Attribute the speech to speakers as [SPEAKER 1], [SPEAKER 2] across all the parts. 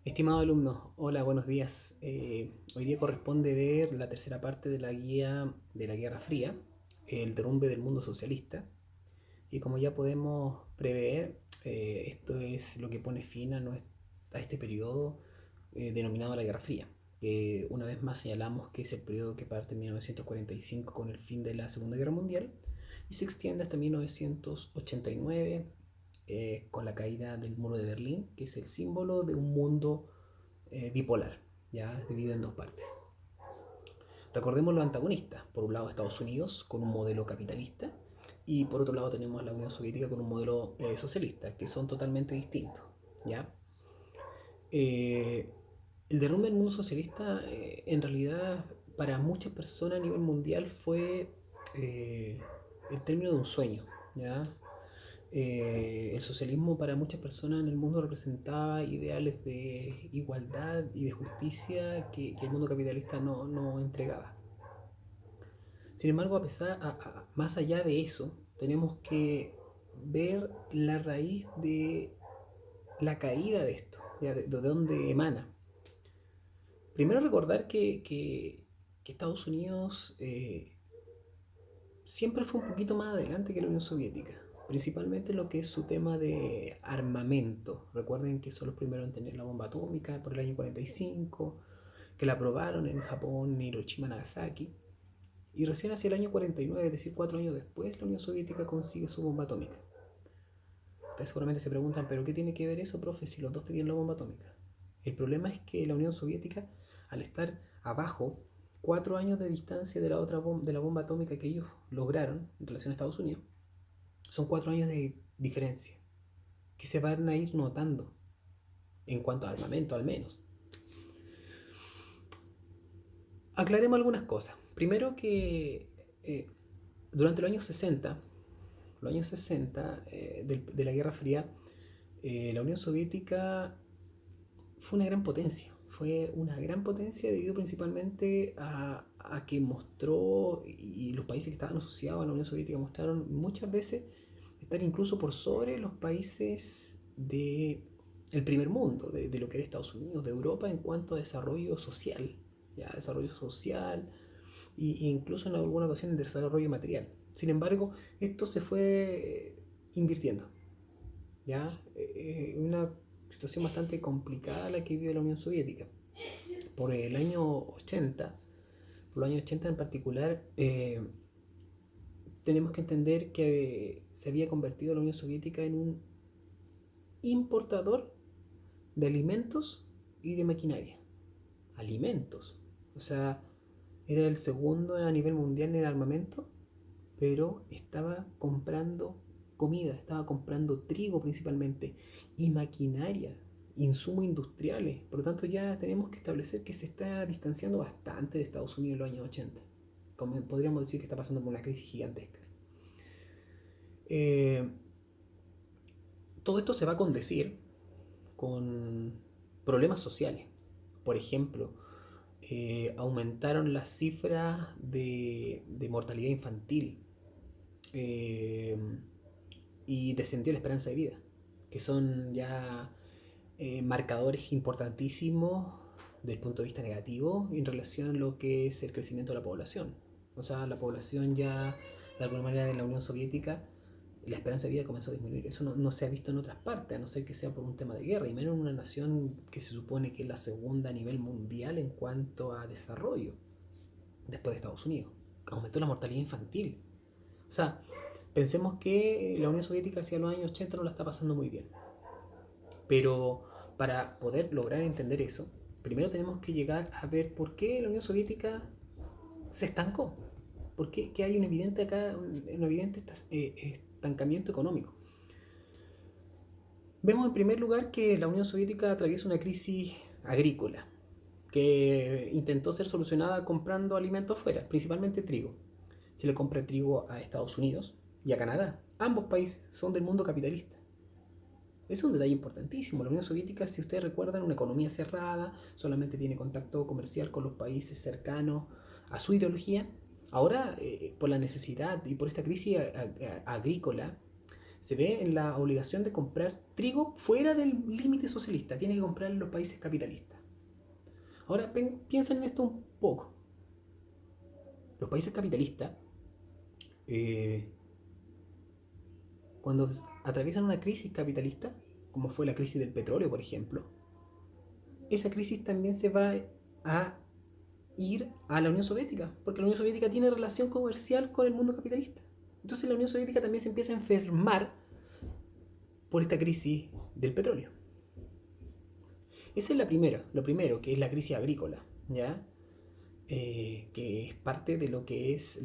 [SPEAKER 1] Estimado alumno, hola, buenos días. Hoy día corresponde ver la tercera parte de la guía de la Guerra Fría, el derrumbe del mundo socialista. Y como ya podemos prever, esto es lo que pone fin a este periodo denominado la Guerra Fría. Una vez más señalamos que es el periodo que parte en 1945 con el fin de la Segunda Guerra Mundial y se extiende hasta 1989 con la caída del muro de Berlín, que es el símbolo de un mundo bipolar, ya dividido en dos partes. Recordemos los antagonistas. Por un lado Estados Unidos con un modelo capitalista y por otro lado tenemos a la Unión Soviética con un modelo socialista, que son totalmente distintos. ¿Ya? Eh, el derrumbe del mundo socialista en realidad para muchas personas a nivel mundial fue el término de un sueño. ¿Ya? El socialismo para muchas personas en el mundo representaba ideales de igualdad y de justicia que el mundo capitalista no entregaba. Sin embargo, más allá de eso, tenemos que ver la raíz de la caída de esto, ¿ya? De dónde emana. Primero recordar que Estados Unidos siempre fue un poquito más adelante que la Unión Soviética, principalmente en lo que es su tema de armamento. Recuerden que son los primeros en tener la bomba atómica por el año 45, que la probaron en Japón, en Hiroshima, Nagasaki, y recién hacia el año 49, es decir, 4 años después, la Unión Soviética consigue su bomba atómica. Ustedes seguramente se preguntan, ¿pero qué tiene que ver eso, profe, si los dos tenían la bomba atómica? El problema es que la Unión Soviética, al estar abajo, 4 años de distancia de de la bomba atómica que ellos lograron en relación a Estados Unidos, son 4 años de diferencia que se van a ir notando en cuanto a armamento al menos. Aclaremos algunas cosas. Primero que durante los años 60 de la Guerra Fría, la Unión Soviética fue una gran potencia. Fue una gran potencia debido principalmente a que mostró, y los países que estaban asociados a la Unión Soviética mostraron muchas veces estar incluso por sobre los países del primer mundo, de lo que era Estados Unidos, de Europa, en cuanto a desarrollo social, ya desarrollo social e incluso en alguna ocasión en desarrollo material. Sin embargo, esto se fue invirtiendo, ¿ya? Una situación bastante complicada la que vivió la Unión Soviética. Por el año 80, por los años 80 en particular, tenemos que entender que se había convertido la Unión Soviética en un importador de alimentos y de maquinaria. Alimentos. O sea, era el segundo a nivel mundial en el armamento, pero estaba comprando comida, estaba comprando trigo principalmente y maquinaria, insumos industriales. Por lo tanto, ya tenemos que establecer que se está distanciando bastante de Estados Unidos en los años 80. Como podríamos decir que está pasando por una crisis gigantesca. Eh, Todo esto se va a condecir con problemas sociales. Por ejemplo, aumentaron las cifras de mortalidad infantil eh, y descendió la esperanza de vida, que son ya marcadores importantísimos desde el punto de vista negativo en relación a lo que es el crecimiento de la población. O sea, la población ya, de alguna manera, en la Unión Soviética, la esperanza de vida comenzó a disminuir. Eso no se ha visto en otras partes, a no ser que sea por un tema de guerra, y menos en una nación que se supone que es la segunda a nivel mundial en cuanto a desarrollo, después de Estados Unidos. Aumentó la mortalidad infantil. O sea, pensemos que la Unión Soviética hacia los años 80 no la está pasando muy bien. Pero para poder lograr entender eso, primero tenemos que llegar a ver por qué la Unión Soviética se estancó. ¿Por qué que hay un evidente estancamiento económico? Vemos en primer lugar que la Unión Soviética atraviesa una crisis agrícola que intentó ser solucionada comprando alimentos fuera, principalmente trigo. Se le compra trigo a Estados Unidos y a Canadá. Ambos países son del mundo capitalista. Es un detalle importantísimo. La Unión Soviética, si ustedes recuerdan, una economía cerrada, solamente tiene contacto comercial con los países cercanos a su ideología. Ahora, por la necesidad y por esta crisis agrícola, se ve en la obligación de comprar trigo fuera del límite socialista. Tiene que comprar en los países capitalistas. Ahora piensen en esto un poco. Los países capitalistas, eh, cuando atraviesan una crisis capitalista, como fue la crisis del petróleo, por ejemplo, esa crisis también se va a ir a la Unión Soviética, porque la Unión Soviética tiene relación comercial con el mundo capitalista. Entonces la Unión Soviética también se empieza a enfermar por esta crisis del petróleo. Esa es la primera, lo primero, que es la crisis agrícola, ¿ya? Que es parte de lo que es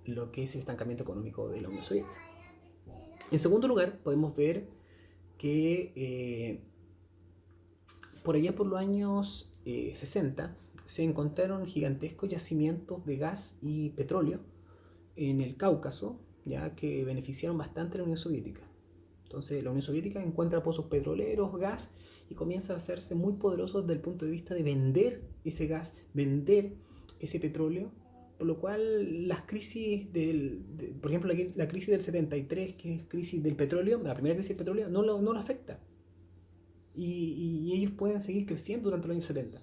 [SPEAKER 1] lo que es el estancamiento económico de la Unión Soviética. En segundo lugar, podemos ver que por allá por los años 60 se encontraron gigantescos yacimientos de gas y petróleo en el Cáucaso, ya que beneficiaron bastante a la Unión Soviética. Entonces la Unión Soviética encuentra pozos petroleros, gas, y comienza a hacerse muy poderoso desde el punto de vista de vender ese gas, vender ese petróleo, por lo cual las crisis por ejemplo, la crisis del 73, que es crisis del petróleo, la primera crisis del petróleo, no lo afecta. Y ellos pueden seguir creciendo durante los años 70.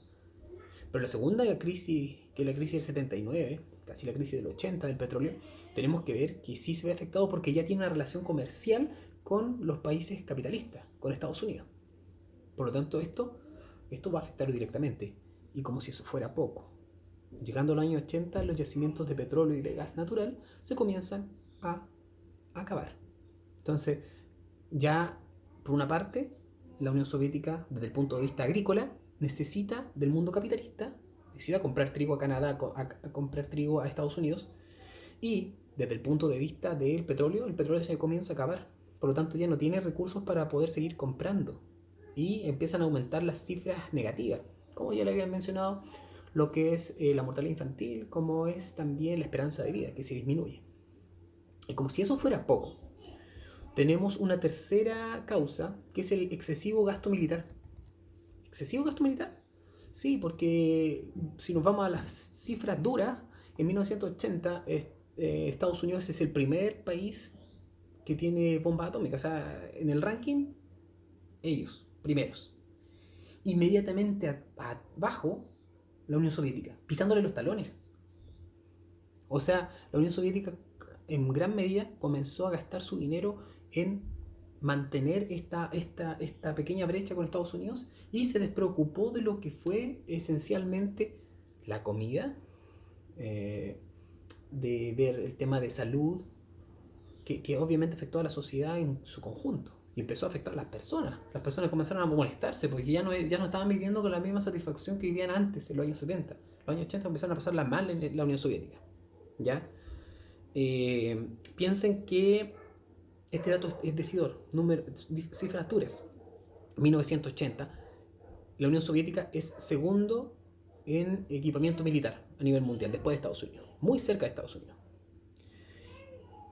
[SPEAKER 1] Pero la segunda crisis, que es la crisis del 79, casi la crisis del 80 del petróleo, tenemos que ver que sí se ve afectado porque ya tiene una relación comercial con los países capitalistas, con Estados Unidos. Por lo tanto, esto va a afectar directamente. Y como si eso fuera poco, llegando a los años 80, los yacimientos de petróleo y de gas natural se comienzan a acabar. Entonces, ya por una parte, la Unión Soviética, desde el punto de vista agrícola, necesita del mundo capitalista, necesita comprar trigo a Canadá, a comprar trigo a Estados Unidos, y desde el punto de vista del petróleo, el petróleo se comienza a acabar. Por lo tanto, ya no tiene recursos para poder seguir comprando. Y empiezan a aumentar las cifras negativas, como ya le habían mencionado, lo que es la mortalidad infantil, como es también la esperanza de vida, que se disminuye. Y como si eso fuera poco, tenemos una tercera causa, que es el excesivo gasto militar. ¿Excesivo gasto militar? Sí, porque si nos vamos a las cifras duras, en 1980 Estados Unidos es el primer país que tiene bombas atómicas. O sea, en el ranking, ellos, primeros. Inmediatamente abajo, la Unión Soviética, pisándole los talones. O sea, la Unión Soviética en gran medida comenzó a gastar su dinero en mantener esta pequeña brecha con Estados Unidos y se despreocupó de lo que fue esencialmente la comida, de ver el tema de salud, que obviamente afectó a la sociedad en su conjunto y empezó a afectar a las personas. Las personas comenzaron a molestarse porque ya no estaban viviendo con la misma satisfacción que vivían antes, en los años 70. Los años 80 empezaron a pasarla mal en la Unión Soviética. ¿Ya? Piensen que este dato es decidor, cifras duras. 1980, la Unión Soviética es segundo en equipamiento militar a nivel mundial, después de Estados Unidos, muy cerca de Estados Unidos.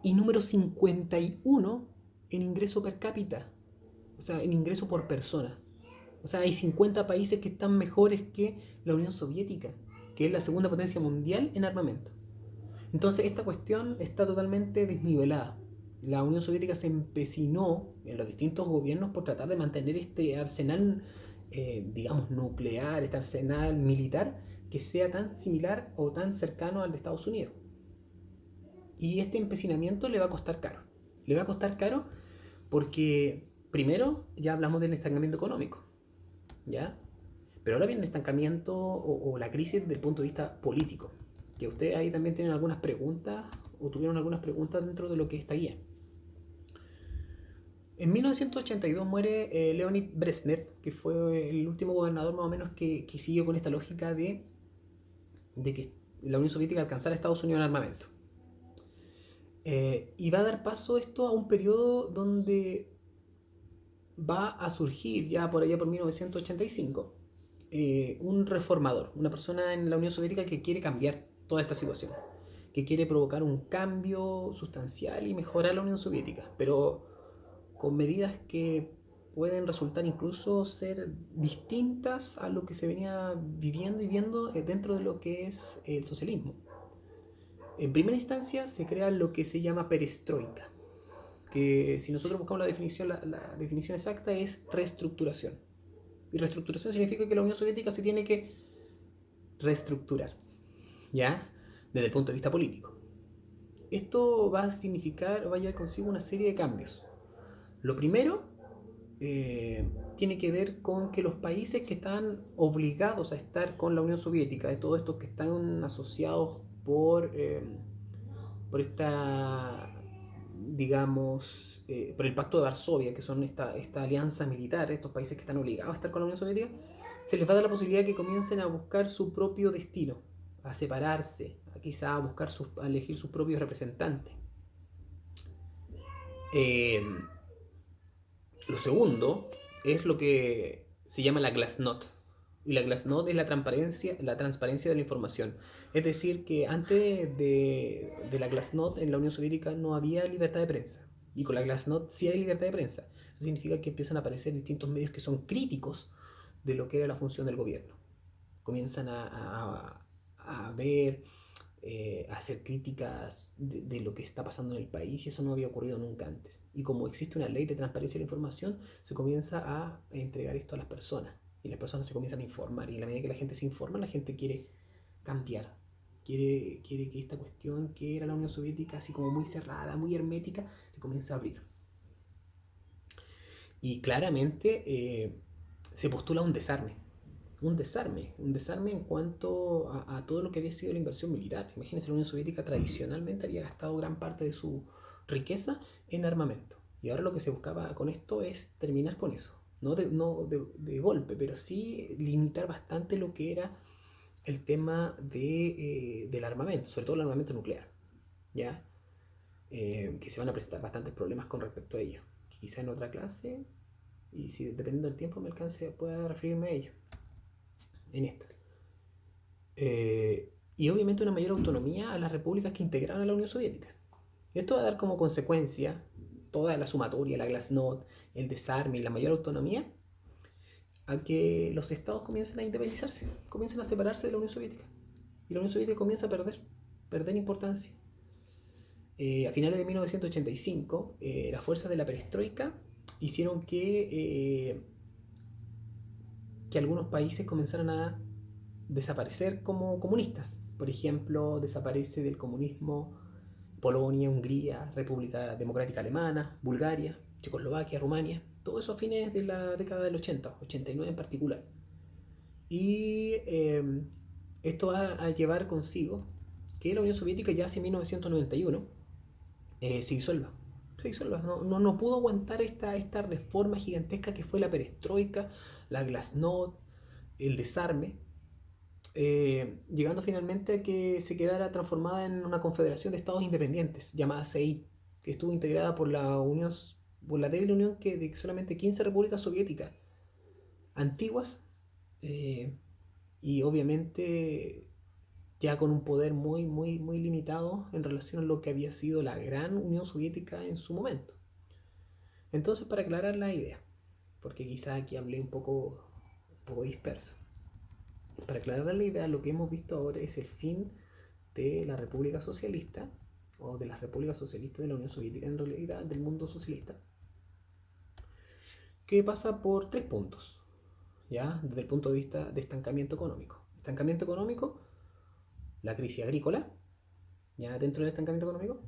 [SPEAKER 1] Y número 51 en ingreso per cápita, o sea, en ingreso por persona. O sea, hay 50 países que están mejores que la Unión Soviética, que es la segunda potencia mundial en armamento. Entonces esta cuestión está totalmente desnivelada. La Unión Soviética se empecinó en los distintos gobiernos por tratar de mantener este arsenal, digamos, nuclear, este arsenal militar, que sea tan similar o tan cercano al de Estados Unidos. Y este empecinamiento le va a costar caro. Le va a costar caro porque, primero, ya hablamos del estancamiento económico, ¿ya? Pero ahora viene el estancamiento o la crisis desde el punto de vista político, que ustedes ahí también tienen algunas preguntas o tuvieron algunas preguntas dentro de lo que es esta guía. En 1982 muere Leonid Brezhnev, que fue el último gobernador más o menos que siguió con esta lógica de que la Unión Soviética alcanzara a Estados Unidos en armamento. Y va a dar paso esto a un periodo donde va a surgir ya por allá por 1985 un reformador, una persona en la Unión Soviética que quiere cambiar toda esta situación, que quiere provocar un cambio sustancial y mejorar la Unión Soviética, pero con medidas que pueden resultar incluso ser distintas a lo que se venía viviendo y viendo dentro de lo que es el socialismo. En primera instancia se crea lo que se llama perestroika. que si nosotros buscamos la definición exacta es reestructuración. Y reestructuración significa que la Unión Soviética se tiene que reestructurar, ¿ya? Desde el punto de vista político. Esto va a significar, va a llevar consigo una serie de cambios. Lo primero tiene que ver con que los países que están obligados a estar con la Unión Soviética, de todos estos que están asociados por esta, digamos, por el Pacto de Varsovia, que son esta alianza militar, estos países que están obligados a estar con la Unión Soviética, se les va a dar la posibilidad de que comiencen a buscar su propio destino, a separarse, a quizá a elegir sus propios representantes. Eh, lo segundo es lo que se llama la Glasnost. Y la Glasnost es la transparencia de la información. Es decir, que antes de la Glasnost en la Unión Soviética no había libertad de prensa. Y con la Glasnost sí hay libertad de prensa. Eso significa que empiezan a aparecer distintos medios que son críticos de lo que era la función del gobierno. Comienzan a ver, a hacer críticas de lo que está pasando en el país, y eso no había ocurrido nunca antes. Y como existe una ley de transparencia de la información, se comienza a entregar esto a las personas, y las personas se comienzan a informar, y a la medida que la gente se informa, la gente quiere cambiar, quiere que esta cuestión que era la Unión Soviética, así como muy cerrada, muy hermética, se comience a abrir. Y claramente se postula un desarme en cuanto a todo lo que había sido la inversión militar. Imagínense, la Unión Soviética tradicionalmente había gastado gran parte de su riqueza en armamento. Y ahora lo que se buscaba con esto es terminar con eso. No de golpe, pero sí limitar bastante lo que era el tema del armamento, sobre todo el armamento nuclear, ¿ya? Que se van a presentar bastantes problemas con respecto a ello. Quizá en otra clase, y si dependiendo del tiempo me alcance, pueda referirme a ello en esta. Y obviamente una mayor autonomía a las repúblicas que integraron a la Unión Soviética. Esto va a dar como consecuencia toda la sumatoria, la Glasnost, el desarme y la mayor autonomía a que los estados comiencen a independizarse, comiencen a separarse de la Unión Soviética. Y la Unión Soviética comienza a perder importancia. A finales de 1985, las fuerzas de la perestroika hicieron que algunos países comenzaran a desaparecer como comunistas. Por ejemplo, desaparece del comunismo Polonia, Hungría, República Democrática Alemana, Bulgaria, Checoslovaquia, Rumania. Todo eso a fines de la década del 80, 89 en particular. Y esto va a llevar consigo que la Unión Soviética ya hacia 1991 se disuelva. No pudo aguantar esta reforma gigantesca que fue la perestroika, la glasnost, el desarme, llegando finalmente a que se quedara transformada en una confederación de estados independientes llamada CEI, que estuvo integrada por la débil unión de solamente 15 repúblicas soviéticas antiguas, eh, y obviamente ya con un poder muy limitado en relación a lo que había sido la gran Unión Soviética en su momento. Entonces, para aclarar la idea, porque quizás aquí hablé un poco disperso, para aclarar la idea, lo que hemos visto ahora es el fin de la República Socialista, o de las repúblicas socialistas de la Unión Soviética, en realidad del mundo socialista, que pasa por tres puntos, ¿ya? Desde el punto de vista de estancamiento económico. Estancamiento económico, la crisis agrícola, ya dentro del estancamiento económico.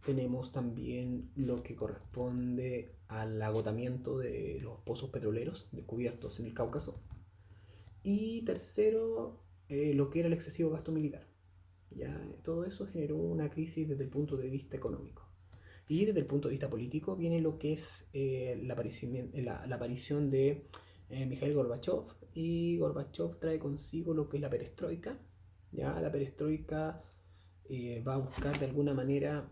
[SPEAKER 1] Tenemos también lo que corresponde al agotamiento de los pozos petroleros descubiertos en el Cáucaso. Y tercero, lo que era el excesivo gasto militar. Ya, todo eso generó una crisis desde el punto de vista económico. Y desde el punto de vista político viene lo que es la aparición de Mikhail Gorbachev. Y Gorbachev trae consigo lo que es la perestroika. Ya, la perestroika va a buscar de alguna manera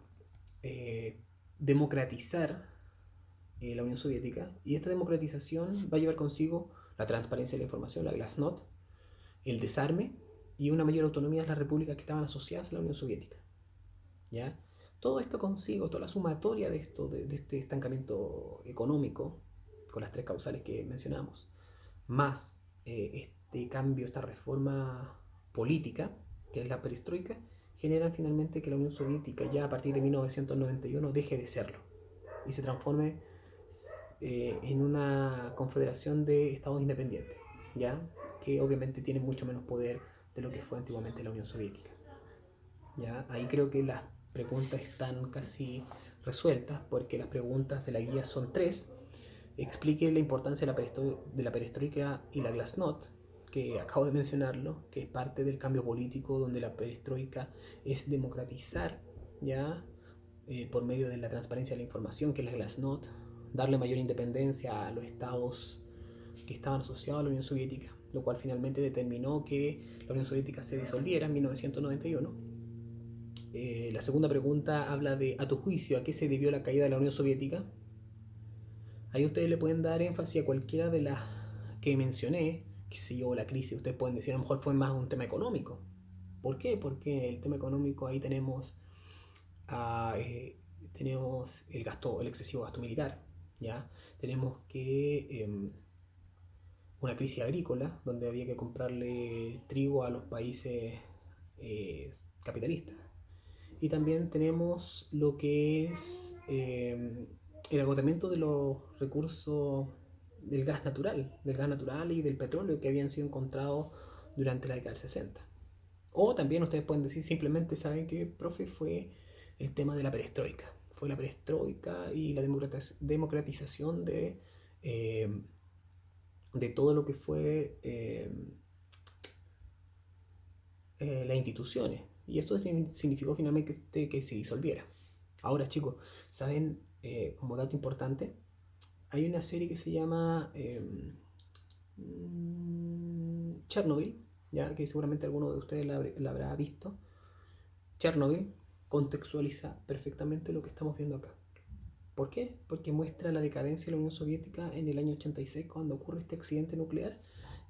[SPEAKER 1] democratizar la Unión Soviética, y esta democratización va a llevar consigo la transparencia de la información, la Glasnost, el desarme y una mayor autonomía de las repúblicas que estaban asociadas a la Unión Soviética. ¿Ya? Todo esto consigo, toda la sumatoria de este estancamiento económico, con las tres causales que mencionamos, más este cambio, esta reforma política, que es la perestroika, generan finalmente que la Unión Soviética ya a partir de 1991 deje de serlo y se transforme en una confederación de estados independientes, ¿ya? Que obviamente tienen mucho menos poder de lo que fue antiguamente la Unión Soviética. ¿Ya? Ahí creo que las preguntas están casi resueltas porque las preguntas de la guía son tres. Explique la importancia de la perestroika y la glasnost, que acabo de mencionarlo, que es parte del cambio político donde la perestroika es democratizar, ¿ya? Por medio de la transparencia de la información, que es la glasnost, darle mayor independencia a los estados que estaban asociados a la Unión Soviética, lo cual finalmente determinó que la Unión Soviética se disolviera en 1991. La segunda pregunta habla de, a tu juicio, ¿a qué se debió la caída de la Unión Soviética? Ahí ustedes le pueden dar énfasis a cualquiera de las que mencioné, que si yo, la crisis, ustedes pueden decir a lo mejor fue más un tema económico. ¿Por qué? Porque el tema económico ahí tenemos el excesivo gasto militar, ¿ya? Tenemos que una crisis agrícola donde había que comprarle trigo a los países capitalistas. Y también tenemos lo que es el agotamiento de los recursos del gas natural y del petróleo que habían sido encontrados durante la década del 60. O también ustedes pueden decir simplemente, ¿saben qué, profe? Fue el tema de la perestroika. Fue la perestroika y la democratización de todo lo que fue las instituciones. Y esto significó finalmente que se disolviera. Ahora, chicos, ¿saben? Como dato importante, hay una serie que se llama Chernobyl, ya que seguramente alguno de ustedes la habrá visto. Chernobyl contextualiza perfectamente lo que estamos viendo acá. ¿Por qué? Porque muestra la decadencia de la Unión Soviética en el año 86 cuando ocurre este accidente nuclear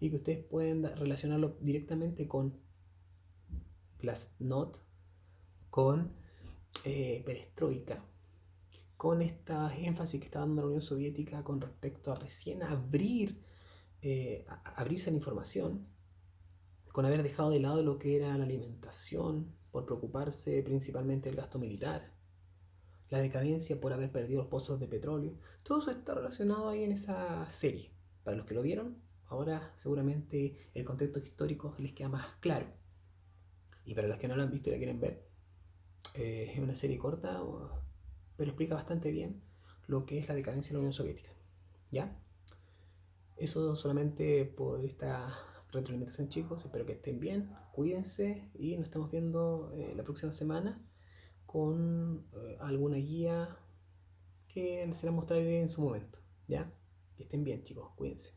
[SPEAKER 1] y que ustedes pueden relacionarlo directamente con glasnost, con perestroika, con esta énfasis que está dando la Unión Soviética con respecto a recién abrirse a la información, con haber dejado de lado lo que era la alimentación, por preocuparse principalmente del gasto militar, la decadencia por haber perdido los pozos de petróleo. Todo eso está relacionado ahí en esa serie. Para los que lo vieron, ahora seguramente el contexto histórico les queda más claro. Y para los que no lo han visto y la quieren ver, es una serie corta, pero explica bastante bien lo que es la decadencia de la Unión Soviética. ¿Ya? Eso solamente por esta retroalimentación, chicos. Espero que estén bien, cuídense y nos estamos viendo la próxima semana con alguna guía que se la mostraré en su momento. ¿Ya? Que estén bien, chicos, cuídense.